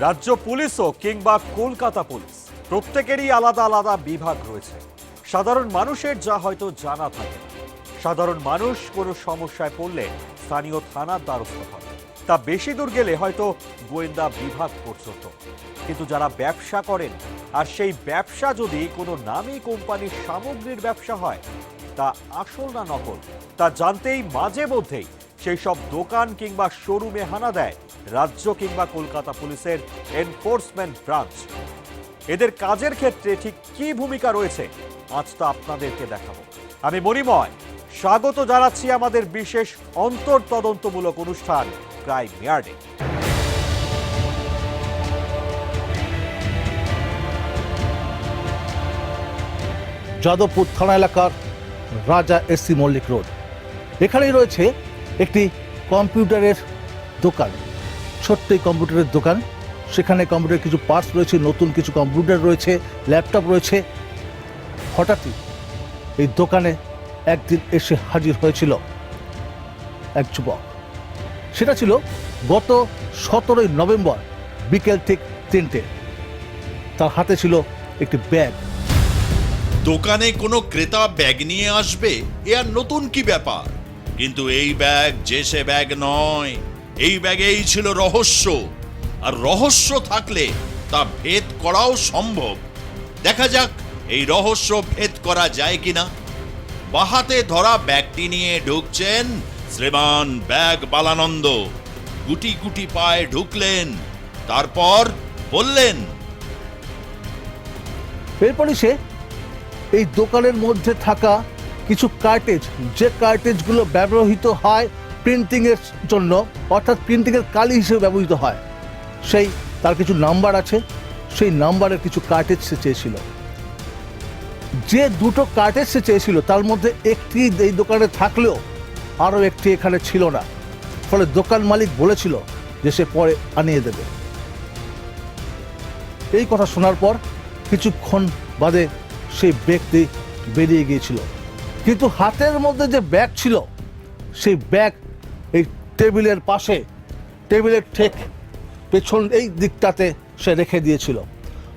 রাজ্য পুলিশও কিংবা কলকাতা পুলিশ প্রত্যেকেরই আলাদা আলাদা বিভাগ রয়েছে। সাধারণ মানুষের যা হয়তো জানা থাকে না। সাধারণ মানুষ কোনো সমস্যায় পড়লে স্থানীয় থানার দ্বারস্থ হয়, তা বেশি দূর গেলে হয়তো গোয়েন্দা বিভাগ পর্যন্ত। কিন্তু যারা ব্যবসা করেন, আর সেই ব্যবসা যদি কোনো নামী কোম্পানির সামগ্রীর ব্যবসা হয়, তা আসল না নকল তা জানতেই মাঝে মধ্যেই সেই সব দোকান কিংবা শোরুমে হানা দেয় রাজ্য কিংবা কলকাতা পুলিশের এনফোর্সমেন্ট ব্রাঞ্চ। এদের কাজের ক্ষেত্রে ঠিক কি ভূমিকা রয়েছে আজ তা আপনাদেরকে দেখাবো। আমি মণিময় স্বাগত জানাচ্ছি আমাদের বিশেষ অন্তর্তদন্তমূলক অনুষ্ঠান ক্রাইম ইয়ার্ডে। যাদবপুর থানা এলাকার রাজা এসসি মল্লিক রোড, এখানেই রয়েছে একটি কম্পিউটারের দোকান। ছোট্ট এই কম্পিউটারের দোকান, সেখানে কম্পিউটারের কিছু পার্টস রয়েছে, নতুন কিছু কম্পিউটার রয়েছে, ল্যাপটপ রয়েছে। হঠাৎই এই দোকানে একদিন এসে হাজির হয়েছিল এক যুবক। সেটা ছিল গত 17ই নভেম্বর বিকেল ঠিক 3টে। তার হাতে ছিল একটি ব্যাগ। দোকানে কোনো ক্রেতা ব্যাগ নিয়ে আসবে, এ আর নতুন কি ব্যাপার? কিন্তু এই ব্যাগ যে সে ব্যাগ নয়, এই ব্যাগেই ছিল রহস্য। আর রহস্য থাকলে তা ভেদ করাও সম্ভব। দেখা যাক এই রহস্য ভেদ করা যায় কিনা। বাহাতে ধরা ব্যাগটি নিয়ে ঢুকছেন শ্রীমান ব্যাগ বালানন্দ। গুটি গুটি পায়ে ঢুকলেন, তারপর বললেন, এরপরই সে এই দোকানের মধ্যে থাকা কিছু কার্টেজ, যে কার্টেজগুলো ব্যবহৃত হয় প্রিন্টিংয়ের জন্য, অর্থাৎ প্রিন্টিংয়ের কালি হিসেবে ব্যবহৃত হয়, সেই তার কিছু নাম্বার আছে, সেই নাম্বারের কিছু কার্টেজ সে চেয়েছিল। যে দুটো কার্টেজ সে চেয়েছিল তার মধ্যে একটি এই দোকানে থাকলেও আরও একটি এখানে ছিল না। ফলে দোকান মালিক বলেছিল যে সে পরে আনিয়ে দেবে। এই কথা শোনার পর কিছুক্ষণ বাদে সেই ব্যক্তি বেরিয়ে গিয়েছিল। কিন্তু হাতের মধ্যে যে ব্যাগ ছিল, সেই ব্যাগ এই টেবিলের পাশে, টেবিলের ঠিক পেছন এই দিকটাতে সে রেখে দিয়েছিল।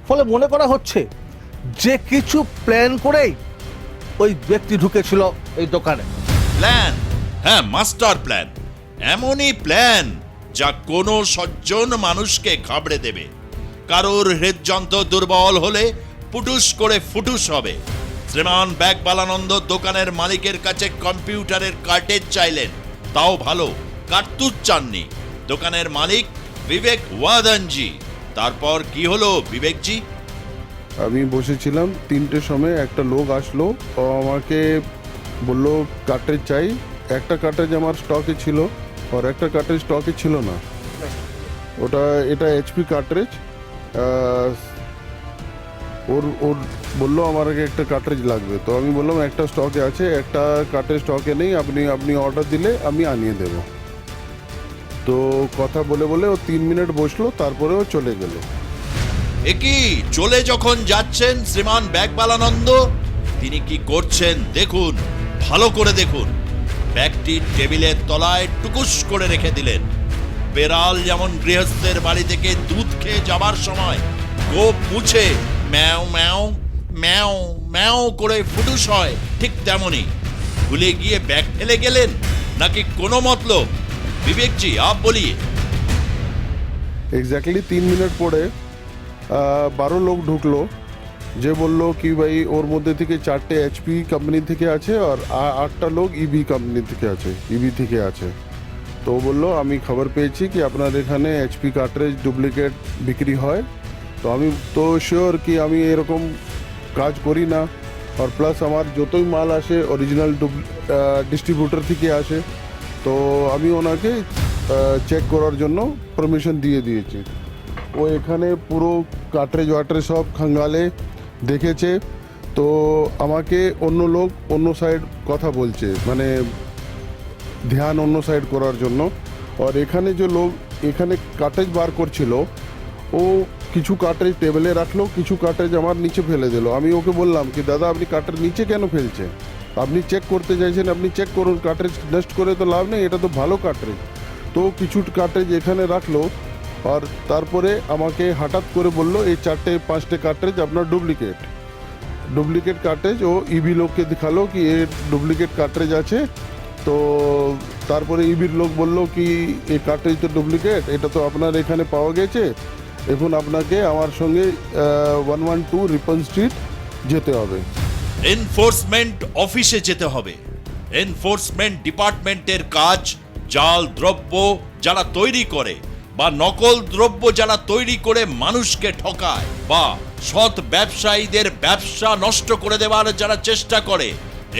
ফলে মনে করা হচ্ছে যে কিছু প্ল্যান করেই ওই ব্যক্তি ঢুকেছিল এই দোকানে। প্ল্যান? হ্যাঁ, মাস্টার প্ল্যান। এমনই প্ল্যান যা কোনো সজ্জন মানুষকে ঘাবড়ে দেবে। কারোর হৃদযন্ত্র দুর্বল হলে পুটুস করে ফুটুস হবে। শ্রীমান ব্যাগ বালানন্দ দোকানের মালিকের কাছে কম্পিউটারের কার্টেজ চাইলেন, তাও ভালো, কার্তুজ চাননি। দোকানের মালিক বিবেক ওয়াদনজি। তারপর কি হলো বিবেকজি? আমি বসেছিলাম, 3টের সময় একটা লোক আসলো, ও আমাকে বললো কার্টেজ চাই। একটা কার্টেজ আমার স্টকে ছিল আর একটা কার্টেজ স্টকে ছিল না। এটা এইচপি কার্ট্রিজ। ওর বললো আমার একটা কার্ট্রিজ লাগবে। তো আমি বললাম একটা স্টকে আছে, একটা কার্ট্রিজ স্টকে নেই, আপনি অর্ডার দিলে আমি আনিয়ে দেবো। তো কথা বলে বলে ও 3 মিনিট বসলো, তারপরে ও চলে গেল। একই চলে যখন যাচ্ছেন শ্রীমান ব্যাগ বালানন্দ, তিনি কি করছেন দেখুন, ভালো করে দেখুন। ব্যাগটি টেবিলের তলায় টুকুস করে রেখে দিলেন। বেড়াল যেমন গৃহস্থের বাড়ি থেকে দুধ খেয়ে যাবার সময় গোপ মুছে ম্যাও ম্যাও ম্যাও ম্যাও করে ফুটুস হয়, ঠিক তেমনই। ভুলে গিয়ে ব্যাগ ফেলে গেলেন নাকি কোনো মতলব? বিবেকজি আপ বলিয়ে। এক্স্যাক্টলি 3 মিনিট পরে 12 লোক ঢুকলো, যে বললো কি ভাই ওর মধ্যে থেকে 4টে এইচপি কোম্পানি থেকে আছে আর 8টা লোক ইবি কোম্পানি থেকে আছে, ইবি থেকে আছে। তো বললো আমি খবর পেয়েছি কি আপনার এখানে এইচপি কার্ট্রিজ ডুপ্লিকেট বিক্রি হয়। তো আমি তো শিওর কি আমি এরকম কাজ করি না, আর প্লাস আমার যতই মাল আসে অরিজিনাল ডিস্ট্রিবিউটর থেকে আসে। তো আমি ওনাকে চেক করার জন্য পারমিশন দিয়ে দিয়েছি। ও এখানে পুরো কার্ট্রিজ ওয়াট্রেজ সব খাঙ্গালে দেখেছে। তো আমাকে অন্য লোক অন্য সাইড কথা বলছে, মানে ধ্যান অন্য সাইড করার জন্য। আর এখানে যে লোক এখানে কার্ট্রিজ বার করছিল, ও কিছু কার্ট্রিজ টেবিলে রাখলো, কিছু কার্ট্রিজ আমার নিচে ফেলে দিল। আমি ওকে বললাম কি দাদা আপনি কার্ট্রিজ নিচে কেন ফেলছেন? আপনি চেক করতে চাইছেন, আপনি চেক করুন, কার্ট্রিজ নষ্ট করে তো লাভ নেই, এটা তো ভালো কার্ট্রিজ। তো কিছু কার্ট্রিজ এখানে রাখলো। আর তারপরে আমাকে হঠাৎ করে বললো এই 4-5টে কার্ট্রেজ আপনার ডুপ্লিকেট কার্ট্রেজ। ও ইবি লোককে দেখালো কি এর ডুপ্লিকেট কার্ট্রেজ আছে। তো তারপরে ইবির লোক বললো কি এই কার্ট্রেজ তো ডুপ্লিকেট, এটা তো আপনার এখানে পাওয়া গেছে, এখন আপনাকে আমার সঙ্গে 112 রিপন স্ট্রিট যেতে হবে। এনফোর্সমেন্ট অফিসে যেতে হবে। এনফোর্সমেন্ট ডিপার্টমেন্টের কাজ জাল দ্রব্য যারা তৈরি করে বা নকল দ্রব্য যারা তৈরি করে মানুষকে ঠকায় বা সৎ ব্যবসায়ীদের ব্যবসা নষ্ট করে দেওয়ার যারা চেষ্টা করে,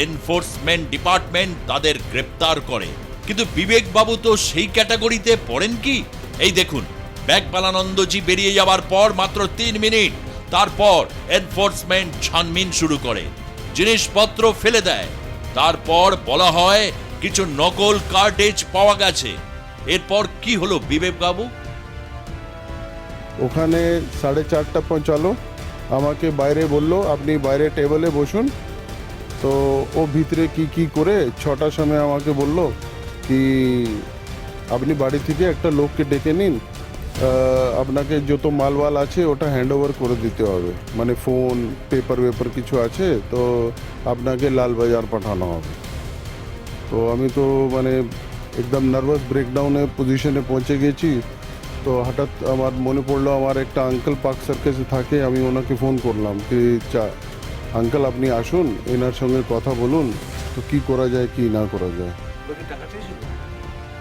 এনফোর্সমেন্ট ডিপার্টমেন্ট তাদের গ্রেপ্তার করে। কিন্তু বিবেক বাবু তো সেই ক্যাটাগরিতে পড়েন কি? এই দেখুন, ব্যাগবালানন্দজি বেরিয়ে যাওয়ার পর মাত্র 3 মিনিট তারপর এনফোর্সমেন্ট ছানবিন শুরু করে, জিনিসপত্র ফেলে দেয়। তারপর বলা হয় কিছু নকল কার্টেজ পাওয়া গেছে। এরপর কি হলো বিবেক বাবু? ওখানে 4:30 পৌঁছালো, আমাকে বাইরে বললো আপনি বাইরে টেবিলে বসুন। তো ও ভিতরে কি করে 6টার সময় আমাকে বললো কি আপনি বাড়ি থেকে একটা লোককে ডেকে নিন, আপনাকে যত মালওয়াল আছে ওটা হ্যান্ড ওভার করে দিতে হবে, মানে ফোন পেপার কিছু আছে, তো আপনাকে লালবাজার পাঠানো হবে। তো আমি তো মানে একদম নার্ভাস ব্রেকডাউনে পজিশনে পৌঁছে গেছি। তো হঠাৎ আমার মনে পড়লো আমার একটা আঙ্কেল পার্ক সার্কাসে থাকে, আমি ওনাকে ফোন করলাম কি আঙ্কেল আপনি আসুন, এনার সঙ্গে কথা বলুন, তো কি করা যায় কি না করা যায়।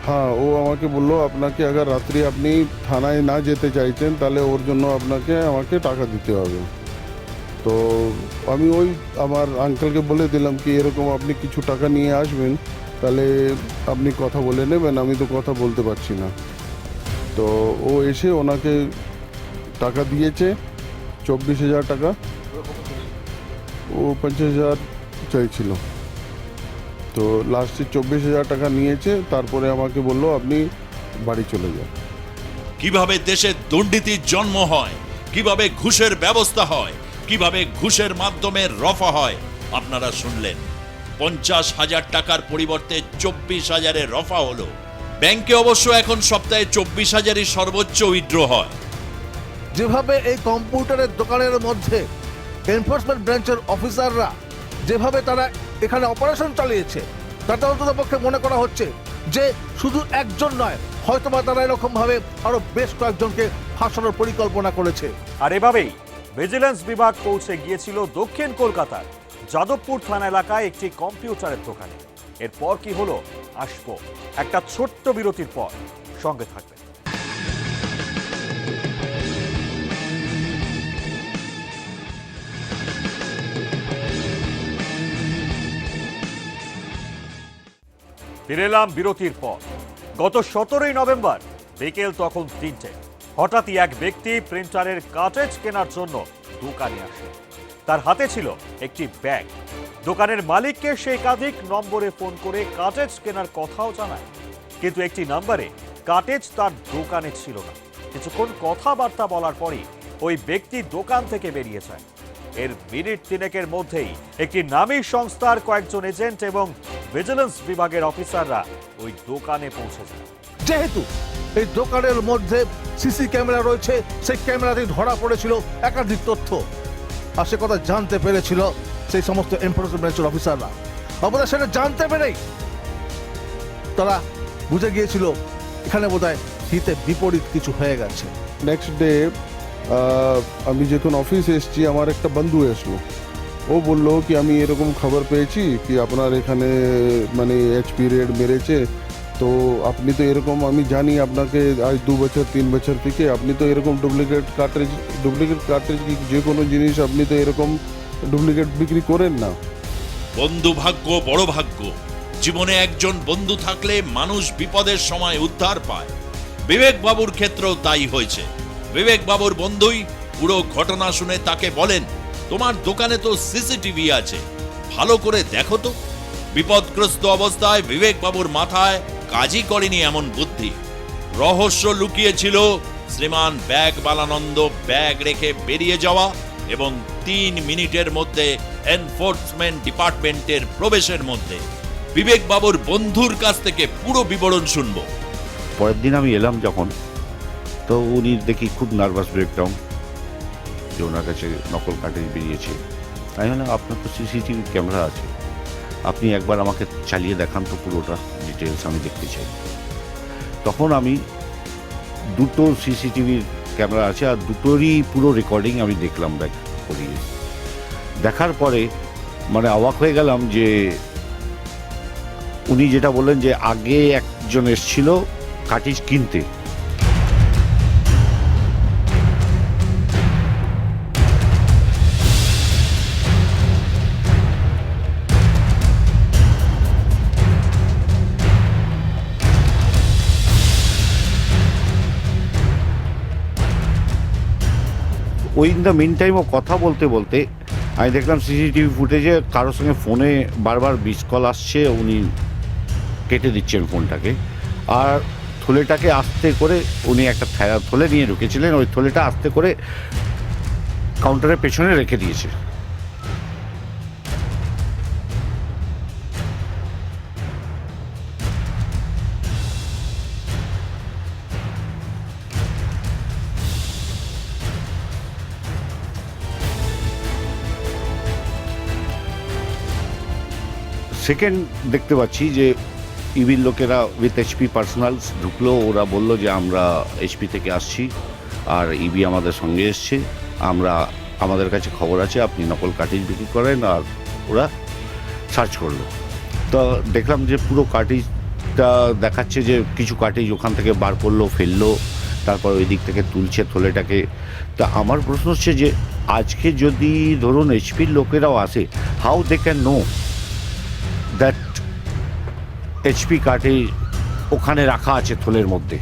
হ্যাঁ, ও আমাকে বললো আপনাকে আগার রাত্রি আপনি থানায় না যেতে চাইছেন তাহলে ওর জন্য আমাকে টাকা দিতে হবে। তো আমি ওই আমার আঙ্কেলকে বলে দিলাম কি এরকম আপনি কিছু টাকা নিয়ে আসবেন, তাহলে আপনি কথা বলে নেবেন, আমি তো কথা বলতে পারছি না। তো ও এসে ওনাকে টাকা দিয়েছে 24,000 টাকা, ও 50,000 চাইছিল। তো লাস্টে 24,000 টাকা নিয়েছে, তারপরে আমাকে বললো আপনি বাড়ি চলে যান। কিভাবে দেশে দুর্নীতির জন্ম হয়, কিভাবে ঘুষের ব্যবস্থা হয়, কিভাবে ঘুষের মাধ্যমে রফা হয় আপনারা শুনলেন। 50,000 টাকার পরিবর্তে 24,000-এ রফা হলো। ব্যাংকে অবশ্য এখন সপ্তাহে 24,000-ই সর্বোচ্চ উইথড্র হয়। যেভাবে এই কম্পিউটারের দোকানের মধ্যে এনফোর্সমেন্ট ব্রাঞ্চের অফিসাররা যেভাবে তারা এখানে অপারেশন চালিয়েছে, তাতে অন্তত পক্ষে মনে করা হচ্ছে যে শুধু একজন নয়, হয়তোবা তারা এরকম ভাবে আরো বেশ কয়েকজনকে ফাঁসানোর পরিকল্পনা করেছে। আর এভাবেই ভিজিল্যান্স বিভাগ পৌঁছে গিয়েছিল দক্ষিণ কলকাতার যাদবপুর থানা এলাকায় একটি কম্পিউটারের দোকানে। এরপর কি হলো আসবো একটা ছোট্ট বিরতির পর, সঙ্গে থাকবেন। ফিরে এলাম বিরতির পর। গত 17ই নভেম্বর বিকেল তখন 3টে, হঠাৎই এক ব্যক্তি প্রিন্টারের কার্ট্রিজ কেনার জন্য দোকানে আসে। তার হাতে ছিল একটি ব্যাগ। দোকানের মালিককে সে একাধিক নম্বরে ফোন করে কার্ট্রিজ কেনার কথাও জানায়, কিন্তু একটি নম্বরে কার্ট্রিজ তার দোকানে ছিল না। কিছুক্ষণ কথাবার্তা বলার পরই ওই ব্যক্তি দোকান থেকে বেরিয়ে যায়। এর মিনিট 3-এর মধ্যেই একটি নামী সংস্থার কয়েকজন এজেন্ট এবং ভিজিলেন্স বিভাগের অফিসাররা ওই দোকানে পৌঁছে যায়। যেহেতু এই দোকানের মধ্যে সিসি ক্যামেরা রয়েছে, সেই ক্যামেরাতে ধরা পড়েছিল একাধিক তথ্য, আর সে কথা জানতে পেরেছিল সেই সমস্ত এনফোর্সমেন্ট ব্রাঞ্চের অফিসাররা। অবশ্য সেটা জানতে পেরেই তারা বুঝে গিয়েছিল এখানে বোধহয় হিতে বিপরীত কিছু হয়ে গেছে। নেক্সট ডে আমি যখন অফিস এসেছি, আমার একটা বন্ধু এসলো, ও বললো কি আমি এরকম খবর পেয়েছি কি আপনার এখানে মানে HP রেড মেরেছে, তো আপনি তো এরকম আমি জানি আপনাকে আজ 2 বছর 3 বছর থেকে আপনি তো এরকম ডুপ্লিকেট কার্ট্রিজ কি যে কোনো জিনিস আপনি তো এরকম ডুপ্লিকেট বিক্রি করেন না। বন্ধু ভাগ্য বড় ভাগ্য। জীবনে একজন বন্ধু থাকলে মানুষ বিপদের সময় উদ্ধার পায়। বিবেক বাবুর ক্ষেত্রেও তাই হয়েছে। বিবেক বাবুর বন্ধুই পুরো ঘটনা শুনে তাকে বলেন, তোমার দোকানে তো সিসিটিভি আছে, ভালো করে দেখো তো। বিপদগ্রস্ত অবস্থায় বিবেক বাবুর মাথায় কাজই করেনি এমন বুদ্ধি। রহস্য লুকিয়েছিল শ্রীমান ব্যাগবালানন্দ ব্যাগ রেখে বেরিয়ে যাওয়া এবং 3 মিনিটের মধ্যে এনফোর্সমেন্ট ডিপার্টমেন্টের প্রবেশের মধ্যে। বিবেক বাবুর বন্ধুর কাছ থেকে পুরো বিবরণ শুনবো। পরের দিন আমি এলাম যখন, তো উনি দেখি খুব নার্ভাস ব্রেকডাউন, যে ওনার কাছে নকল কার্টেজ বেরিয়েছে। আমি বললাম আপনার তো সিসিটিভি ক্যামেরা আছে, আপনি একবার আমাকে চালিয়ে দেখান তো পুরোটা ডিটেলস, আমি দেখতে চাই। তখন আমি দুটো সিসিটিভির ক্যামেরা আছে আর দুটোরই পুরো রেকর্ডিং আমি দেখলাম ব্যাক করিয়ে। দেখার পরে মানে অবাক হয়ে গেলাম যে উনি যেটা বললেন যে আগে একজন এসেছিল কার্টেজ কিনতে, ওই ইন দ্য মিন টাইম ও কথা বলতে বলতে আমি দেখলাম সিসিটিভি ফুটেজে কারোর সঙ্গে ফোনে বারবার মিস কল আসছে, উনি কেটে দিচ্ছেন ফোনটাকে। আর থলেটাকে আস্তে করে উনি একটা থলে নিয়ে ঢুকেছিলেন, ওই থলেটা আস্তে করে কাউন্টারের পেছনে রেখে দিয়েছে। সেকেন্ড দেখতে পাচ্ছি যে ইবির লোকেরা উইথ এইচপি পার্সোনালস ঢুকলো, ওরা বলল যে আমরা এইচপি থেকে আসছি আর ইবি আমাদের সঙ্গে এসছে, আমাদের কাছে খবর আছে আপনি নকল কার্টেজ বিক্রি করেন। আর ওরা সার্চ করলো, তো দেখলাম যে পুরো কার্টেজটা দেখাচ্ছে যে কিছু কার্টেজ ওখান থেকে বার করলো, ফেললো, তারপর ওই দিক থেকে তুলছে থলেটাকে। তা আমার প্রশ্ন হচ্ছে যে আজকে যদি ধরুন এইচপির লোকেরাও আসে, how they can know that HP cartridge ওখানে রাখা আছে থলের মধ্যে?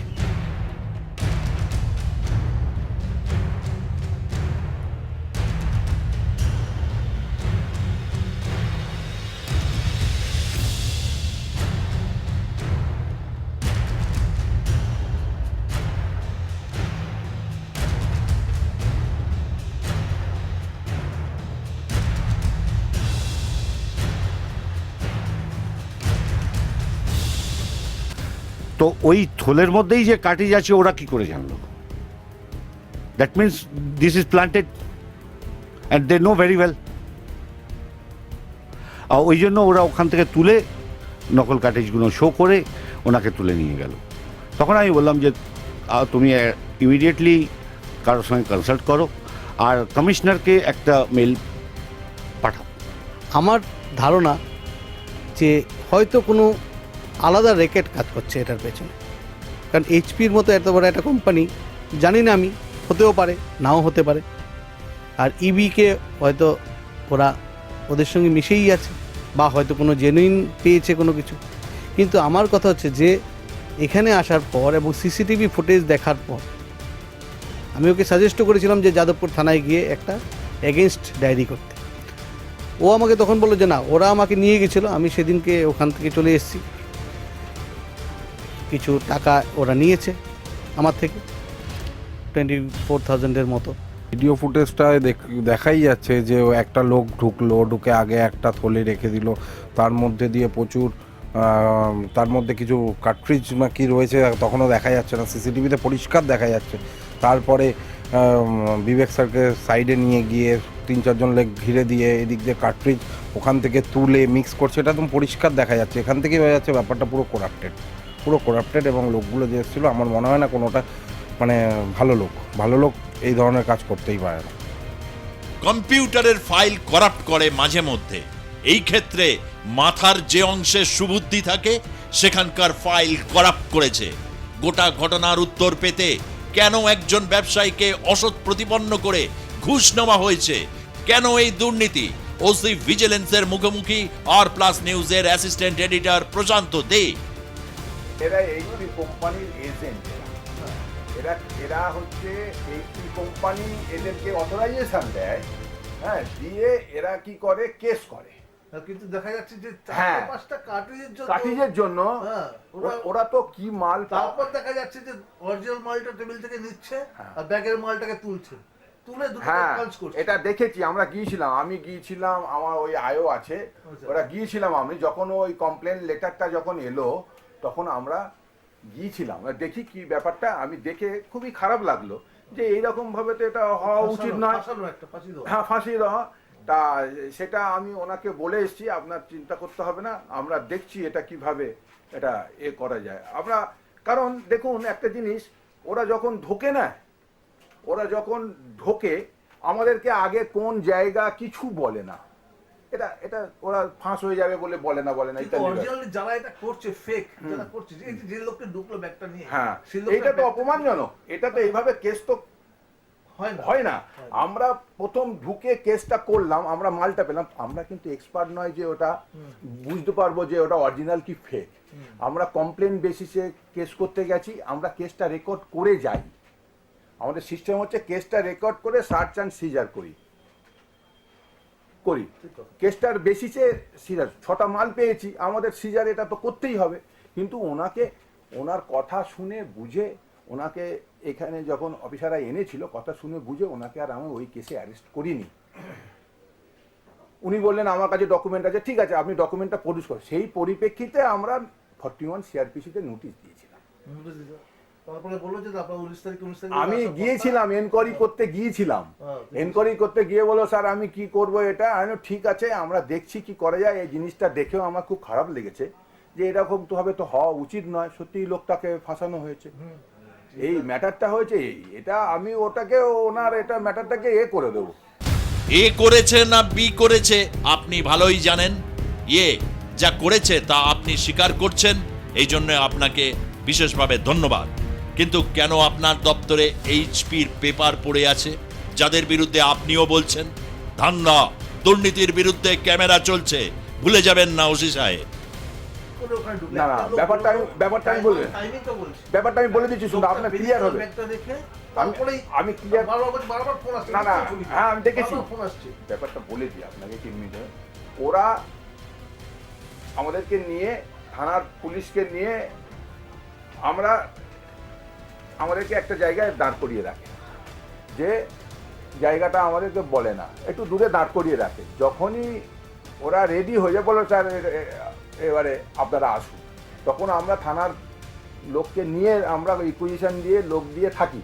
তো ওই থলের মধ্যেই যে কার্টেজ আছে ওরা কি করে জানলো? That means this is planted and they know very well. ওই জন্য ওরা ওখান থেকে তুলে নকল কার্টেজগুলো শো করে ওনাকে তুলে নিয়ে গেল। তখন আমি বললাম যে তুমি ইমিডিয়েটলি কারোর সঙ্গে কনসাল্ট করো আর কমিশনারকে একটা মেল পাঠাও। আমার ধারণা যে হয়তো কোনো আলাদা র্যাকেট কাজ করছে এটার পেছনে, কারণ এইচপির মতো এত বড় একটা কোম্পানি, জানি না আমি, হতেও পারে নাও হতে পারে। আর ইবিকে হয়তো ওরা ওদের সঙ্গে মিশেই আছে, বা হয়তো কোনো জেনুইন পেয়েছে কোনো কিছু। কিন্তু আমার কথা হচ্ছে যে এখানে আসার পর এবং সিসিটিভি ফুটেজ দেখার পর আমি ওকে সাজেস্টও করেছিলাম যে যাদবপুর থানায় গিয়ে একটা এগেনস্ট ডায়েরি করতে। ও আমাকে তখন বললো যে না, ওরা আমাকে নিয়ে গেছিলো, আমি সেদিনকে ওখান থেকে চলে এসেছি, কিছু টাকা ওরা নিয়েছে আমার থেকে 24,000-এর মতো। ভিডিও ফুটেজটায় দেখাই যাচ্ছে যে একটা লোক ঢুকে আগে একটা থলে রেখে দিল, তার মধ্যে দিয়ে প্রচুর তার মধ্যে কিছু কার্ট্রিজ না কি রয়েছে তখনও দেখা যাচ্ছে না, সিসিটিভিতে পরিষ্কার দেখা যাচ্ছে। তারপরে বিবেক স্যারকে সাইডে নিয়ে গিয়ে 3-4 জন লোক ঘিরে দিয়ে এদিক দিয়ে কার্ট্রিজ ওখান থেকে তুলে মিক্স করছে, এটা একদম পরিষ্কার দেখা যাচ্ছে। এখান থেকেই বোঝা যাচ্ছে ব্যাপারটা পুরো করাপ্টেড এবং লোকগুলো যে এসেছিলো আমার মনে হয় না কোনোটা মানে ভালো লোক এই ধরনের কাজ করতেই পারে না। কম্পিউটারের ফাইল করাপ্ট করে মাঝে মধ্যে, এই ক্ষেত্রে মাথার যে অংশে সুবুদ্ধি থাকে সেখানকার ফাইল করাপ্ট করেছে। গোটা ঘটনার উত্তর পেতে কেন একজন ব্যবসায়ীকে অসৎ প্রতিপন্ন করে ঘুষ নেওয়া হয়েছে, কেন এই দুর্নীতি, ওসি ভিজিলেন্সের মুখোমুখি আর+ নিউজের অ্যাসিস্ট্যান্ট এডিটর প্রশান্ত দে। এরা এইচপি কোম্পানির এজেন্ট, এরা হচ্ছে এইচপি কোম্পানি এদেরকে অথরাইজেশন দেয়, হ্যাঁ, দিয়ে এরা কি করে, কেস করে। কিন্তু দেখা যাচ্ছে যে হ্যাঁ, 4-5টা কার্ট্রিজের জন্য ওরা তো কি মাল, তারপর দেখা যাচ্ছে যে অরিজিনাল মালটা টেবিল থেকে নিচ্ছে আর ব্যাগের মালটাকে তুলে দুটো কাজ করছে। এটা দেখেছি, আমি গিয়েছিলাম, আমার ওই আয়ও আছে, ওরা গিয়েছিলাম। আমি যখন ওই কমপ্লেন লেটারটা যখন এলো তখন আমরা গিয়েছিলাম, দেখি কি ব্যাপারটা, আমি দেখে খুবই খারাপ লাগলো যে এইরকম ভাবে তো এটা হওয়া উচিত নয়। হ্যাঁ, ফাঁসি দেওয়া। তা সেটা আমি ওনাকে বলে এসেছি, আপনার চিন্তা করতে হবে না, আমরা দেখছি এটা কিভাবে এটা করা যায়। আমরা কারণ দেখুন একটা জিনিস, ওরা যখন ঢোকে আমাদেরকে আগে কোন জায়গা কিছু বলে না, এটা এটা ওরা ফাঁস হয়ে যাবে বলে বলে না অরিজিনালি যারা এটা করছে ফেক, যারা করছে যে লোকটা ঢুকলো ব্যাগটা নিয়ে, হ্যাঁ, এটা তো অপমানজনক, এটা তো এইভাবে কেস তো হয় না। আমরা প্রথম ঢুকে কেসটা করলাম, আমরা মালটা পেলাম, আমরা কিন্তু এক্সপার্ট নয় যে ওটা বুঝতে পারবো যে ওটা অরিজিনাল কি ফেক। আমরা কমপ্লেন বেসিসে কেস করতে গেছি, আমরা কেসটা রেকর্ড করে যাই। আমাদের সিস্টেম হচ্ছে কেসটা রেকর্ড করে সার্চ অ্যান্ড সিজার করি কেসটার বেসিসে সিজার। 6টা মাল পেয়েছি, আমাদের সিজার এটা তো করতেই হবে। কিন্তু ওনার কথা শুনে বুঝে, ওনাকে এখানে যখন অফিসাররা এনেছিল কথা শুনে বুঝে ওনাকে আর আমি ওই কেসে অ্যারেস্ট করিনি। উনি বললেন আমার কাছে ডকুমেন্ট আছে, ঠিক আছে আপনি ডকুমেন্টটা প্রডিউস করেন। সেই পরিপ্রেক্ষিতে আমরা 41 সিআরপিসিতে নোটিশ দিয়েছিলাম। আমি গিয়েছিলাম, এনকোয়ারি করতে গিয়েছিলাম, এনকোয়ারি করতে গিয়ে বলো স্যার আমি কি করব এটা। আমি ঠিক আছে আমরা দেখছি কি করা যায়। এই জিনিসটা দেখেও আমার খুব খারাপ লেগেছে যে এরকম তো হবে, তো হওয়া উচিত নয়। সত্যি লোকটাকে ফাঁসানো হয়েছে, এই ম্যাটারটা হয়েছে এটা, আমি ওটাকে ওনার এটা ম্যাটারটাকে করে দেবো। এ করেছে না বি করেছে আপনি ভালোই জানেন। যা করেছে তা আপনি স্বীকার করছেন, এই জন্য আপনাকে বিশেষভাবে ধন্যবাদ। কিন্তু কেন আপনার দপ্তরে এইচপির পেপার পড়ে আছে, যাদের বিরুদ্ধে আপনিও বলছেন ধান্দা দুর্নীতির বিরুদ্ধে ক্যামেরা চলছে, ভুলে যাবেন না ওসি সাহেব। না না, ব্যাপারটা আমি বলে দিচ্ছি, শুনুন আপনার ক্লিয়ার হবে। আমি ক্লিয়ার, না না, হ্যাঁ আমি দেখেছি, ব্যাপারটা বলে দিই আপনাকে 3 মিনিটে। ওরা আমাদেরকে নিয়ে, থানার পুলিশকে নিয়ে আমাদেরকে একটা জায়গায় দাঁড় করিয়ে রাখে, যে জায়গাটা আমাদেরকে বলে না, একটু দূরে দাঁড় করিয়ে রাখে। যখনই ওরা রেডি হয়ে যায় বলো স্যার এবারে আপনারা আসুন, তখন আমরা থানার লোককে নিয়ে আমরা রিকুইজিশন দিয়ে লোক দিয়ে থাকি।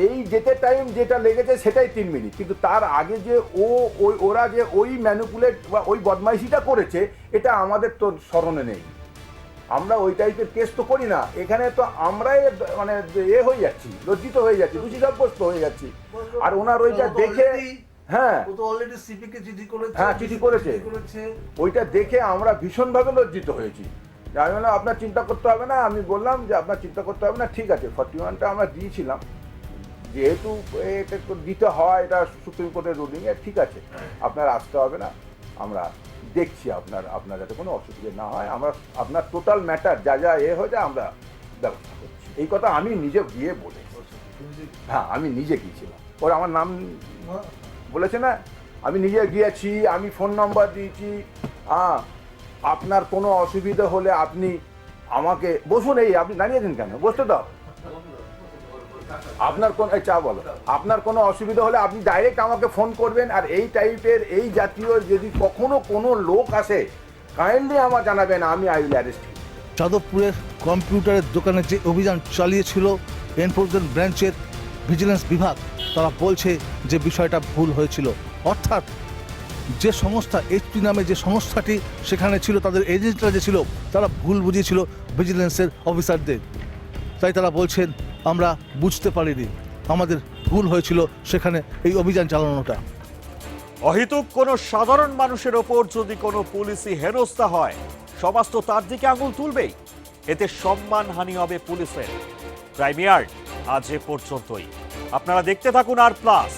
এই যেতে টাইম যেটা লেগেছে সেটাই 3 মিনিট, কিন্তু তার আগে যে ওরা যে ওই ম্যানিপুলেট বা ওই বদমাইশিটা করেছে এটা আমাদের তো স্মরণে নেই। আমরা ওই টাইপের কেস তো করি না। এখানে তো আমরাই মানে হয়ে যাচ্ছি, লজ্জিত হয়ে যাচ্ছি, দোষী সাব্যস্ত হয়ে যাচ্ছি। আর ওনার ওইটা দেখে, হ্যাঁ চিঠি করেছে, ওইটা দেখে আমরা ভীষণভাবে লজ্জিত হয়েছি। আমি বললাম আপনার চিন্তা করতে হবে না, আমি বললাম যে আপনার চিন্তা করতে হবে না, ঠিক আছে 41টা আমরা দিয়েছিলাম, যেহেতু এটা দিতে হয়, এটা সুপ্রিম কোর্টের রুলিংয়ে, ঠিক আছে আপনার আসতে হবে না, আমরা দেখছি আপনার যাতে কোনো অসুবিধা না হয়, আমরা আপনার টোটাল ম্যাটার যা হয়ে যায় আমরা ব্যবস্থা করছি। এই কথা আমি নিজে গিয়ে বলেছি। হ্যাঁ আমি নিজে গিয়েছিলাম, ওরা আমার নাম বলেছে না, আমি নিজে গিয়েছি, আমি ফোন নাম্বার দিয়েছি। আপনার কোনো অসুবিধা হলে আপনি আমাকে বসুন, এই আপনি দাঁড়িয়েছেন কেন, বসতে দাও। আপনার কোন আপনার কোনো অসুবিধা হলে আপনি ডাইরেক্ট আমাকে ফোন করবেন। আর এই টাইপের এই জাতীয় যদি কখনো কোনো লোক আসে কাইন্ডলি আমার জানাবেন, আমি আই উইল অ্যারেস্ট। যাদবপুরের কম্পিউটারের দোকানে যে অভিযান চালিয়েছিল এনফোর্সমেন্ট ব্রাঞ্চের ভিজিলেন্স বিভাগ, তারা বলছে যে বিষয়টা ভুল হয়েছিল। অর্থাৎ যে সংস্থা এইচপি নামে যে সংস্থাটি সেখানে ছিল, তাদের এজেন্টরা যে ছিল তারা ভুল বুঝিয়েছিল ভিজিলেন্সের অফিসারদের। তাই তারা বলছেন আমরা বুঝতে পারিনি, আমাদের ভুল হয়েছিল সেখানে এই অভিযান চালানোটা। অহেতুক কোনো সাধারণ মানুষের ওপর যদি কোনো পুলিশি হেনস্থা হয়, সমাজ তো তার দিকে আঙুল তুলবেই। এতে সম্মানহানি হবে পুলিশের। প্রাইমিয়ার আজ এ পর্যন্তই। আপনারা দেখতে থাকুন আর প্লাস,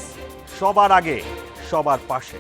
সবার আগে সবার পাশে।